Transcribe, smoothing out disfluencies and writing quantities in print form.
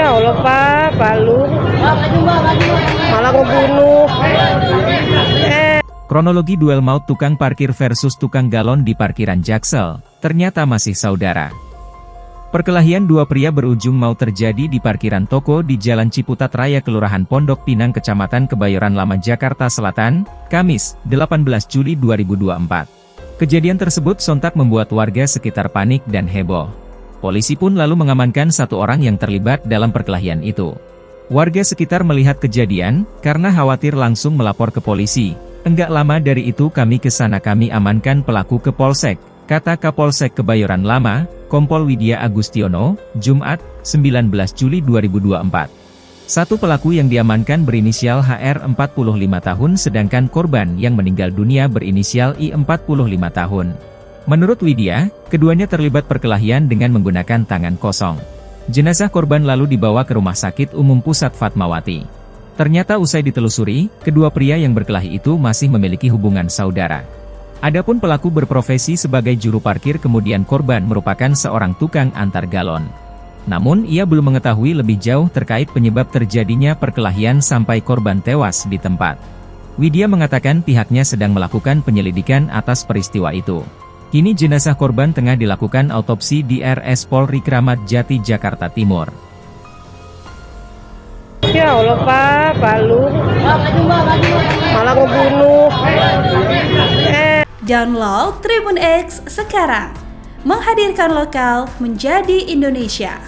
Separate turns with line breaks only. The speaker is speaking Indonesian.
Ya Allah Pak, Palu malah ngebunuh.
Kronologi duel maut tukang parkir versus tukang galon di parkiran Jaksel, ternyata masih saudara. Perkelahian dua pria berujung maut terjadi di parkiran toko di Jalan Ciputat Raya Kelurahan Pondok Pinang Kecamatan Kebayoran Lama Jakarta Selatan, Kamis, 18 Juli 2024. Kejadian tersebut sontak membuat warga sekitar panik dan heboh. Polisi pun lalu mengamankan satu orang yang terlibat dalam perkelahian itu. Warga sekitar melihat kejadian, karena khawatir langsung melapor ke polisi. Enggak lama dari itu kami ke sana, kami amankan pelaku ke Polsek, kata Kapolsek Kebayoran Lama, Kompol Widya Agustiono, Jumat, 19 Juli 2024. Satu pelaku yang diamankan berinisial HR 45 tahun sedangkan korban yang meninggal dunia berinisial I 45 tahun. Menurut Widya, keduanya terlibat perkelahian dengan menggunakan tangan kosong. Jenazah korban lalu dibawa ke Rumah Sakit Umum Pusat Fatmawati. Ternyata usai ditelusuri, kedua pria yang berkelahi itu masih memiliki hubungan saudara. Adapun pelaku berprofesi sebagai juru parkir, kemudian korban merupakan seorang tukang antar galon. Namun ia belum mengetahui lebih jauh terkait penyebab terjadinya perkelahian sampai korban tewas di tempat. Widya mengatakan pihaknya sedang melakukan penyelidikan atas peristiwa itu. Kini jenazah korban tengah dilakukan autopsi di RS Polri Kramat Jati, Jakarta Timur.
Ya Allah Pak, Palu malah ngebunuh.
Download Tribun X sekarang, menghadirkan lokal menjadi Indonesia.